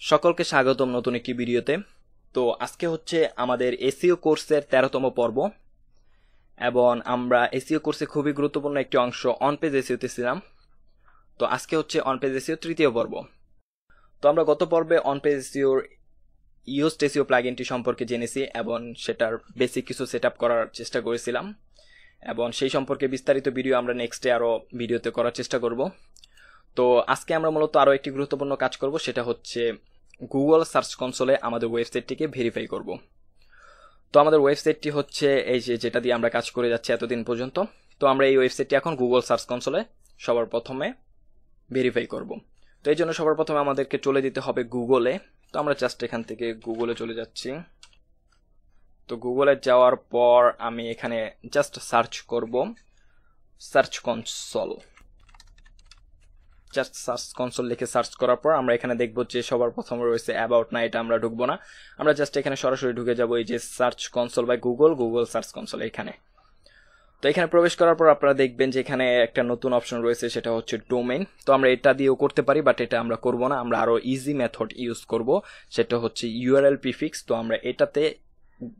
সকলকে স্বাগতম নতুন একটি ভিডিওতে। তো আজকে হচ্ছে আমাদের এসইও কোর্সের 13তম পর্ব এবং আমরা এসইও কোর্সে খুবই গুরুত্বপূর্ণ একটি অংশ অনপেজ এসইওতে ছিলাম। তো আজকে হচ্ছে অনপেজ এসইও 3য় পর্ব। তো আমরা গত পর্বে অনপেজ এসইওর ইউজড এসইও প্লাগইনটি সম্পর্কে জেনেছি এবং সেটার বেসিক কিছু সেটআপ করার চেষ্টা করেছিলাম এবং সেই সম্পর্কে বিস্তারিত ভিডিও আমরা নেক্সটে আরো ভিডিওতে করার চেষ্টা করব। তো আজকে আমরা মূলত আরো একটি গুরুত্বপূর্ণ কাজ করব, সেটা হচ্ছে গুগল সার্চ কনসোলে আমাদের ওয়েবসাইটটিকে ভেরিফাই করব। তো আমাদের ওয়েবসাইটটি হচ্ছে এই যেটা দিয়ে আমরা কাজ করে যাচ্ছি এতদিন পর্যন্ত। তো আমরা এই ওয়েবসাইটটি এখন গুগল সার্চ কনসোলে সবার প্রথমে ভেরিফাই করব। তো এই জন্য সবার প্রথমে আমাদেরকে চলে যেতে হবে গুগলে। তো আমরা জাস্ট এখান থেকে গুগলে চলে যাচ্ছি। তো গুগলে যাওয়ার পর আমি এখানে জাস্ট সার্চ করব search console. Just search console লিখে সার্চ করার পর আমরা এখানে দেখব যে সবার প্রথমে রয়েছে অ্যাবাউট না, এটা আমরা ঢুকবো না। আমরা জাস্ট এখানে সরাসরি ঢুকে যাব এই যে search console by Google search console এখানে। তো এখানে প্রবেশ করার পর আপনারা দেখবেন যে এখানে একটা নতুন অপশন রয়েছে, সেটা হচ্ছে ডোমেইন। তো আমরা এটা দিয়েও করতে পারি, বাট এটা আমরা করব না। আমরা আরো ইজি মেথড ইউজ করব, সেটা হচ্ছে ইউআরএল প্রিফিক্স। তো আমরা এটাতে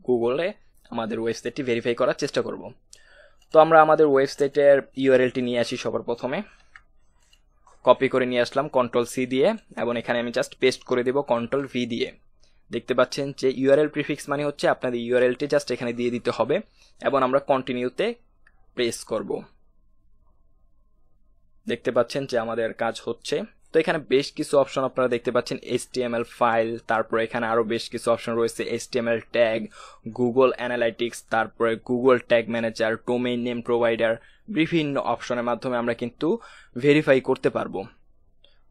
গুগলে আমাদের ওয়েবসাইটটি ভেরিফাই করার চেষ্টা করব। তো আমরা আমাদের ওয়েবসাইটের ইউআরএলটি নিয়ে আসি সবার প্রথমে। কপি করে নিয়ে আসলাম কন্ট্রোল-সি দিয়ে এবং এখানে আমি জাস্ট পেস্ট করে দেব কন্ট্রোল-ভি দিয়ে। দেখতে পাচ্ছেন যে ইউআরএল প্রিফিক্স মানে হচ্ছে আপনাদের ইউআরএলটি জাস্ট এখানে দিয়ে দিতে হবে এবং আমরা কন্টিনিউতে প্রেস করব। দেখতে পাচ্ছেন যে আমাদের কাজ হচ্ছে। তো এখানে বেশ কিছু অপশন আপনারা দেখতে পাচ্ছেন, এইচটিএমএল ফাইল, তারপরে এখানে আরো বেশ কিছু অপশন রয়েছে, এইচটিএমএল ট্যাগ, গুগল অ্যানালাইটিক্স, তারপরে Google tag manager, domain name provider, বিভিন্ন অপশনের মাধ্যমে আমরা কিন্তু ভেরিফাই করতে পারবো।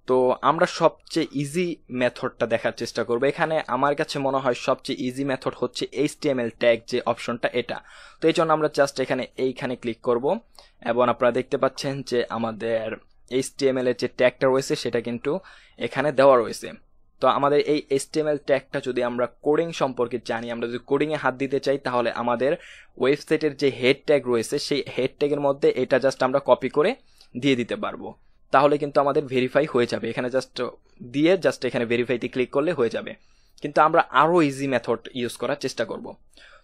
তো আমরা সবচেয়ে ইজি মেথডটা দেখার চেষ্টা করব। এখানে আমার কাছে মনে হয় সবচেয়ে ইজি মেথড হচ্ছে এইচটিএমএল ট্যাগ যে অপশনটা, এটা। তো এই জন্য আমরা জাস্ট এইখানে ক্লিক করব এবং আপনারা দেখতে পাচ্ছেন যে আমাদের এইচটিএমএল এর যে ট্যাগটা রয়েছে সেটা কিন্তু এখানে দেওয়া রয়েছে। তো আমাদের এই এইচটিএমএল ট্যাগটা যদি আমরা কোডিং সম্পর্কে জানি, আমরা যদি কোডিং এ হাত দিতে চাই, তাহলে আমাদের ওয়েবসাইটের যে হেড ট্যাগ রয়েছে সেই হেড ট্যাগের মধ্যে এটা জাস্ট আমরা কপি করে দিয়ে দিতে পারবো। তাহলে কিন্তু আমাদের ভেরিফাই হয়ে যাবে। এখানে জাস্ট এখানে ভেরিফাইতে ক্লিক করলে হয়ে যাবে। কিন্তু আমরা আরো ইজি মেথড ইউজ করার চেষ্টা করব।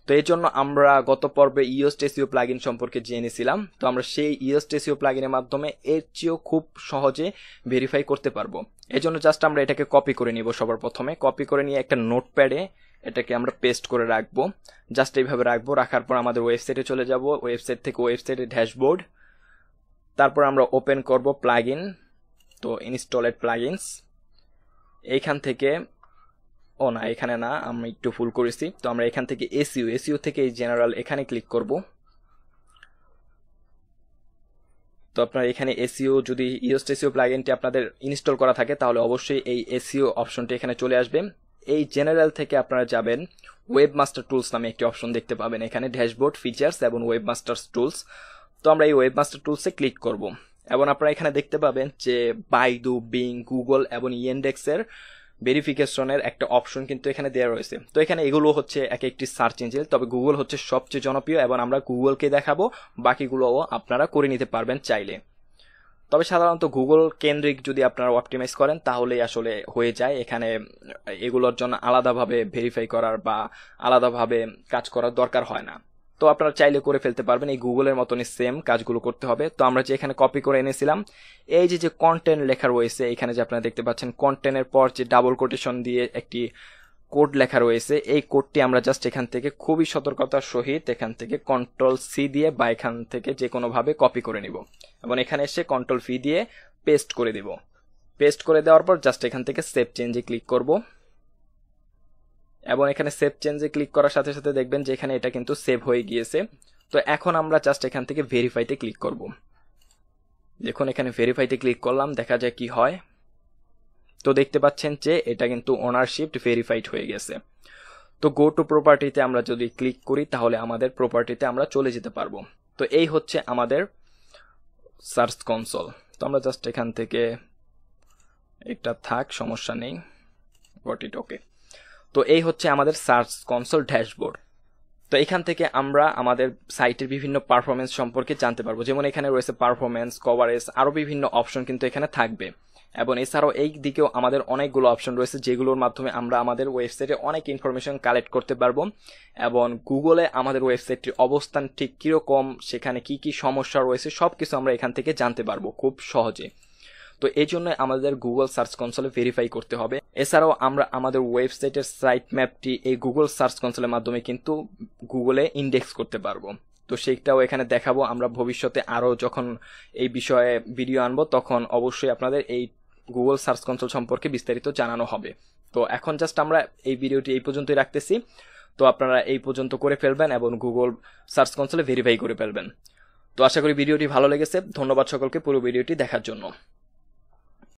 তো এই জন্য আমরা গত পর্বে ইউজড এসইও প্লাগইন সম্পর্কে জেনেছিলাম। তো আমরা সেই ইউজড এসইও প্লাগইনের মাধ্যমে এর চেয়েও খুব সহজে ভেরিফাই করতে পারবো। এই জন্য জাস্ট আমরা এটাকে কপি করে নিব। সবার প্রথমে কপি করে নিয়ে একটা নোটপ্যাডে এটাকে আমরা পেস্ট করে রাখবো। জাস্ট এইভাবে রাখবো। রাখার পর আমাদের ওয়েবসাইটে চলে যাব। ওয়েবসাইট থেকে ওয়েবসাইটের ড্যাশবোর্ড, তারপর আমরা ওপেন করব প্লাগইন। তো ইনস্টলেড প্লাগইনস, এইখান থেকে এখানে না, আমি একটু ভুল করেছি। তো আমরা এখান থেকে এসইও থেকে এই জেনারেল এখানে ক্লিক করব। তো আপনার এখানে এসইও যদি ইউজড এসইও প্লাগইনটি আপনাদের ইনস্টল করা থাকে তাহলে অবশ্যই এই এসইও অপশনটি এখানে চলে আসবে। এই জেনারেল থেকে আপনারা যাবেন ওয়েবমাস্টার টুলস নামে একটি অপশন দেখতে পাবেন এখানে, ড্যাশবোর্ড, ফিচার্স এবং ওয়েবমাস্টার টুলস। তো আমরা এই ওয়েবমাস্টার টুলসে ক্লিক করব এবং আপনারা এখানে দেখতে পাবেন যে বাইদু, বিং, গুগল এবং ইয়েন্ডেক্সের ভেরিফিকেশনের একটা অপশন কিন্তু এখানে দেওয়া রয়েছে। তো এখানে এগুলো হচ্ছে এক একটি সার্চ ইঞ্জিন, তবে গুগল হচ্ছে সবচেয়ে জনপ্রিয় এবং আমরা গুগলকে দেখাবো, বাকিগুলোও আপনারা করে নিতে পারবেন চাইলে। তবে সাধারণত গুগল কেন্দ্রিক যদি আপনারা অপটিমাইজ করেন তাহলেই আসলে হয়ে যায়। এখানে এগুলোর জন্য আলাদাভাবে ভেরিফাই করার বা আলাদাভাবে কাজ করার দরকার হয় না। তো আপনারা চাইলে করে ফেলতে পারবেন। এই গুগলের মতনই সেম কাজগুলো করতে হবে। তো আমরা যে এখানে কপি করে এনেছিলাম এই যে কন্টেন্ট লেখা রয়েছে এখানে, যে আপনারা দেখতে পাচ্ছেন কন্টেন্টের পর যে ডাবল কোটেশন দিয়ে একটি কোড লেখা রয়েছে, এই কোডটি আমরা জাস্ট এখান থেকে খুবই সতর্কতার সহিত এখান থেকে কন্ট্রোল-সি দিয়ে বা এখান থেকে যে কোনোভাবে কপি করে নিব এবং এখানে এসে কন্ট্রোল-ভি দিয়ে পেস্ট করে দিব। পেস্ট করে দেওয়ার পর জাস্ট এখান থেকে সেভ চেঞ্জে ক্লিক করব এবং এখানে সেভ চেঞ্জে ক্লিক করার সাথে সাথে দেখবেন যে এখানে এটা কিন্তু সেভ হয়ে গিয়েছে। তো এখন আমরা জাস্ট এখান থেকে ভেরিফাইতে ক্লিক করব। দেখুন এখানে ভেরিফাইতে ক্লিক করলাম, দেখা যায় কি হয়। তো দেখতে পাচ্ছেন যে এটা কিন্তু ওনারশিপ ভেরিফাইড হয়ে গেছে। তো গো টু প্রপার্টিতে আমরা যদি ক্লিক করি তাহলে আমাদের প্রপার্টিতে আমরা চলে যেতে পারবো। তো এই হচ্ছে আমাদের সার্চ কনসোল। তো আমরা জাস্ট এখান থেকে এটা থাক, সমস্যা নেই, গট ইট, ওকে। তো এই হচ্ছে আমাদের সার্চ কনসোল ড্যাশবোর্ড। তো এখান থেকে আমরা আমাদের সাইটের বিভিন্ন পারফরমেন্স সম্পর্কে জানতে পারবো। যেমন এখানে রয়েছে পারফরমেন্স, কভারেজ, আরো বিভিন্ন অপশন কিন্তু এখানে থাকবে। এবং এছাড়াও এই দিকেও আমাদের অনেকগুলো অপশন রয়েছে যেগুলোর মাধ্যমে আমরা আমাদের ওয়েবসাইটে অনেক ইনফরমেশন কালেক্ট করতে পারবো এবং গুগলে আমাদের ওয়েবসাইটটির অবস্থান ঠিক কীরকম, সেখানে কি কি সমস্যা রয়েছে সব কিছু আমরা এখান থেকে জানতে পারবো খুব সহজে। তো এই জন্য আমাদের গুগল সার্চ কনসোলে ভেরিফাই করতে হবে। এছাড়াও আমরা আমাদের ওয়েবসাইটের সাইট ম্যাপটি এই গুগল সার্চ কনসোলের মাধ্যমে কিন্তু গুগলে ইন্ডেক্স করতে পারবো। তো সেইটাও এখানে দেখাবো। আমরা ভবিষ্যতে আরও যখন এই বিষয়ে ভিডিও আনবো তখন অবশ্যই আপনাদের এই গুগল সার্চ কনসোল সম্পর্কে বিস্তারিত জানানো হবে। তো এখন জাস্ট আমরা এই ভিডিওটি এই পর্যন্তই রাখতেছি। তো আপনারা এই পর্যন্ত করে ফেলবেন এবং গুগল সার্চ কনসোলে ভেরিফাই করে ফেলবেন। তো আশা করি ভিডিওটি ভালো লেগেছে। ধন্যবাদ সকলকে পুরো ভিডিওটি দেখার জন্য।